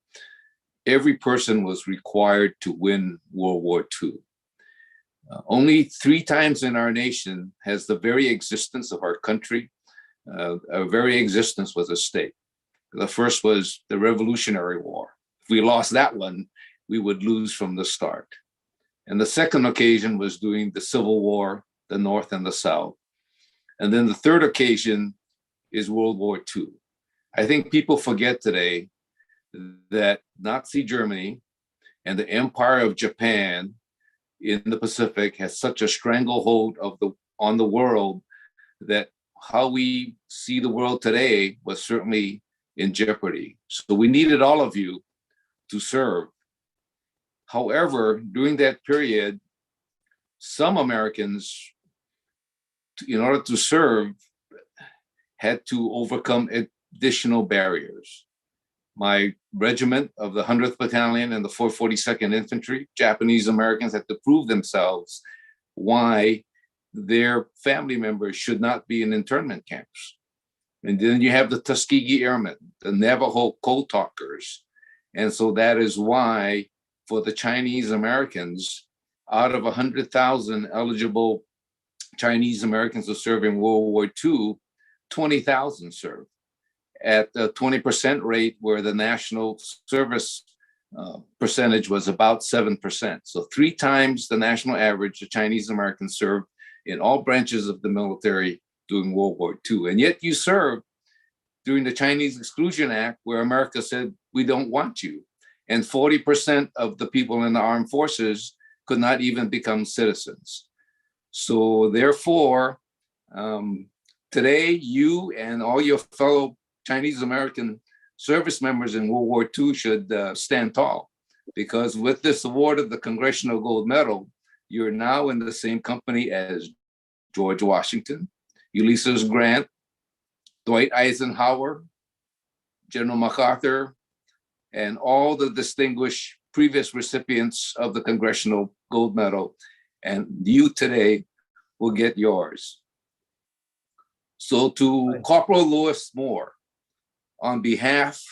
every person was required to win World War II. Only 3 times in our nation has the very existence of our country, our very existence was at stake. The first was the Revolutionary War. If we lost that one, we would lose from the start. And the second occasion was during the Civil War, the North and the South. And then the third occasion is World War II. I think people forget today that Nazi Germany and the Empire of Japan in the Pacific has such a stranglehold on the world that how we see the world today was certainly in jeopardy. So we needed all of you to serve. However, during that period, some Americans, in order to serve, had to overcome additional barriers. My regiment of the 100th Battalion and the 442nd Infantry, Japanese Americans had to prove themselves why their family members should not be in internment camps. And then you have the Tuskegee Airmen, the Navajo Code Talkers. And so that is why for the Chinese Americans, out of 100,000 eligible Chinese Americans to serve in World War II, 20,000 served at a 20% rate, where the national service percentage was about 7%. So 3 times the national average, the Chinese Americans served in all branches of the military during World War II. And yet you served during the Chinese Exclusion Act, where America said, we don't want you. And 40% of the people in the armed forces could not even become citizens. So therefore, today, you and all your fellow Chinese American service members in World War II should stand tall, because with this award of the Congressional Gold Medal, you're now in the same company as George Washington, Ulysses Grant, Dwight Eisenhower, General MacArthur, and all the distinguished previous recipients of the Congressional Gold Medal. And you today will get yours. So to Corporal Lewis Moore, on behalf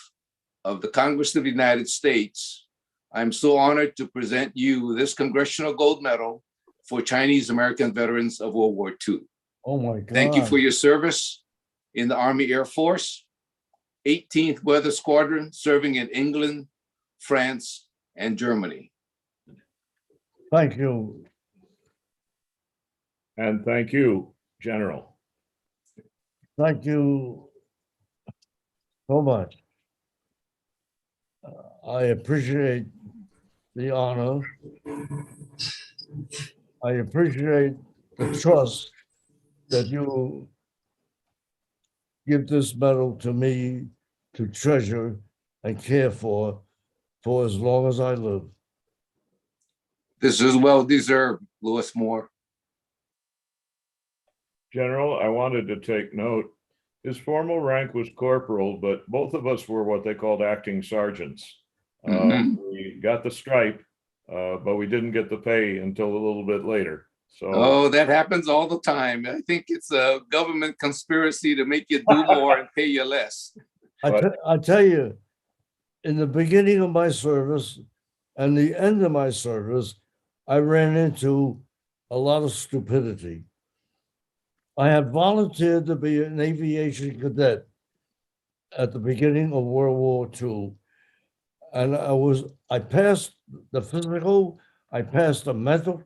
of the Congress of the United States, I'm so honored to present you this Congressional Gold Medal for Chinese American veterans of World War II. Oh my God. Thank you for your service in the Army Air Force, 18th Weather Squadron, serving in England, France, and Germany. Thank you. And thank you, General. Thank you so much. I appreciate the honor. I appreciate the trust that you give this medal to me to treasure and care for as long as I live. This is well deserved, Lewis Moore. General, I wanted to take note. His formal rank was corporal, but both of us were what they called acting sergeants. We got the stripe, but we didn't get the pay until a little bit later. So, oh, that happens all the time. I think it's a government conspiracy to make you do more and pay you less. I tell you, in the beginning of my service and the end of my service, I ran into a lot of stupidity. I had volunteered to be an aviation cadet at the beginning of World War II. And I passed the physical, I passed a mental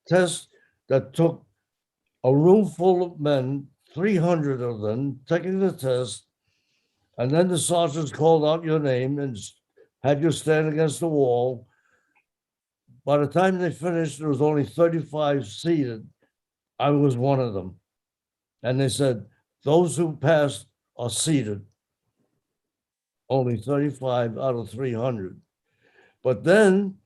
test that took a room full of men, 300 of them, taking the test. And then the sergeants called out your name and had you stand against the wall. By the time they finished, there was only 35 seated. I was one of them. And they said, those who passed are seated. Only 35 out of 300. But then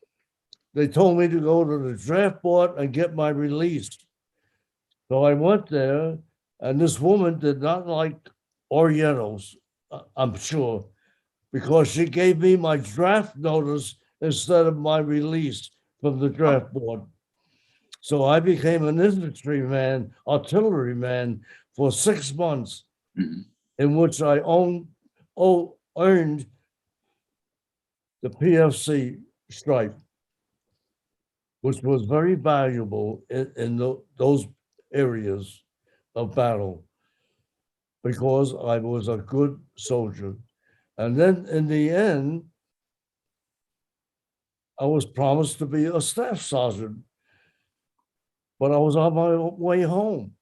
they told me to go to the draft board and get my release. So I went there, and this woman did not like Orientals, I'm sure, because she gave me my draft notice instead of my release from the draft board. So I became an infantryman, artilleryman for 6 months, in which I earned the PFC stripe, which was very valuable in those areas of battle, because I was a good soldier. And then in the end, I was promised to be a staff sergeant, but I was on my way home.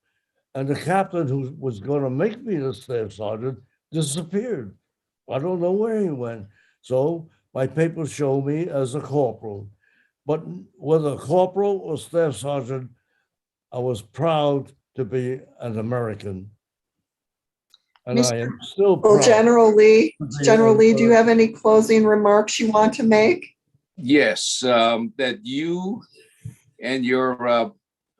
And the captain who was going to make me the staff sergeant disappeared. I don't know where he went. So my papers show me as a corporal. But whether corporal or staff sergeant, I was proud to be an American. And I am still Well, proud. General Lee, do you have any closing remarks you want to make? Yes, that you and your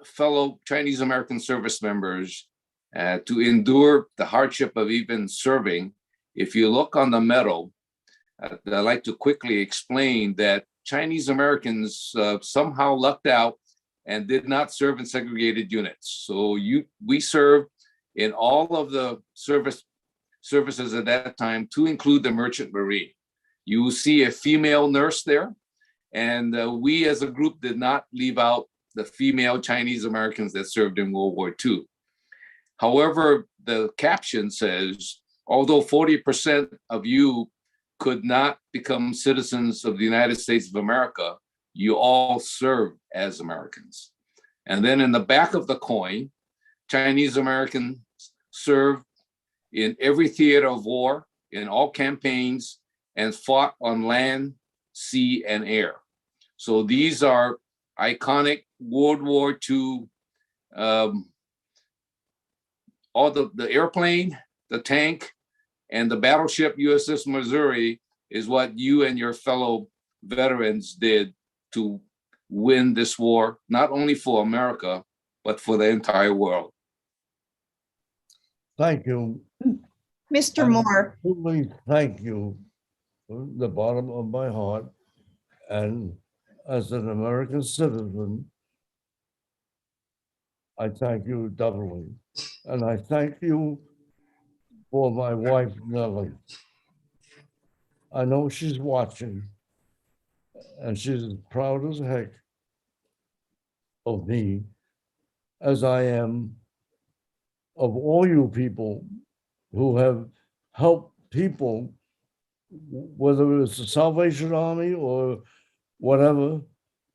fellow Chinese American service members to endure the hardship of even serving. If you look on the medal, I'd like to quickly explain that Chinese Americans somehow lucked out and did not serve in segregated units. So we served in all of the services at that time, to include the Merchant Marine. You will see a female nurse there, and we as a group did not leave out the female Chinese Americans that served in World War II. However, the caption says, although 40% of you could not become citizens of the United States of America, you all served as Americans. And then in the back of the coin, Chinese Americans served in every theater of war, in all campaigns, and fought on land, sea, and air. So these are iconic World War II, all the airplane, the tank, and the battleship USS Missouri is what you and your fellow veterans did to win this war, not only for America, but for the entire world. Thank you. Mr. Moore. Truly thank you from the bottom of my heart. And as an American citizen, I thank you doubly. And I thank you for my wife, Nellie. I know she's watching, and she's as proud as heck of me as I am of all you people who have helped people, whether it's the Salvation Army or whatever,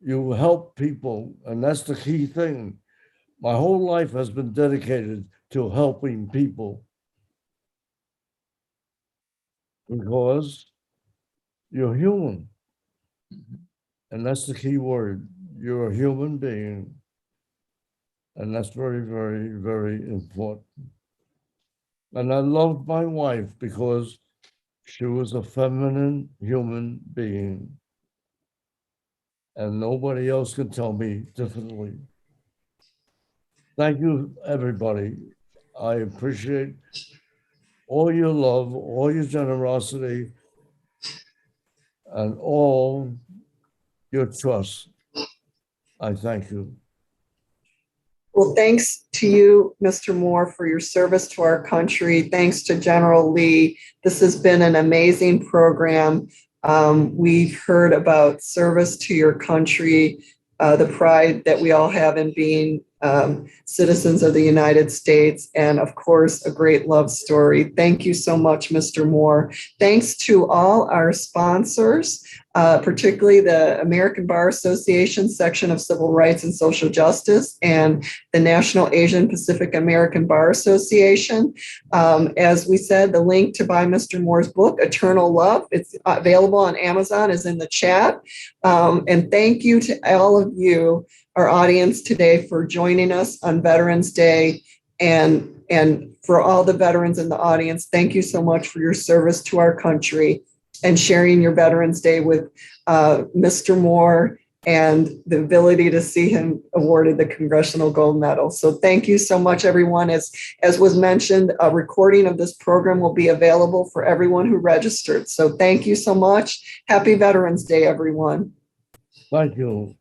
you help people, and that's the key thing. My whole life has been dedicated to helping people because you're human. And that's the key word. You're a human being. And that's very, very, very important. And I loved my wife because she was a feminine human being. And nobody else can tell me differently. Thank you, everybody. I appreciate all your love, all your generosity, and all your trust. I thank you. Well, thanks to you, Mr. Moore, for your service to our country. Thanks to General Lee. This has been an amazing program. We've heard about service to your country, the pride that we all have in being citizens of the United States, and of course, a great love story. Thank you so much, Mr. Moore. Thanks to all our sponsors, particularly the American Bar Association section of Civil Rights and Social Justice and the National Asian Pacific American Bar Association. As we said, the link to buy Mr. Moore's book, Eternal Love, it's available on Amazon, is in the chat. And thank you to all of you, our audience today, for joining us on Veterans Day, and for all the veterans in the audience, thank you so much for your service to our country and sharing your Veterans Day with Mr. Moore and the ability to see him awarded the Congressional Gold Medal. So thank you so much, everyone. As was mentioned, a recording of this program will be available for everyone who registered. So thank you so much. Happy Veterans Day, everyone. Thank you.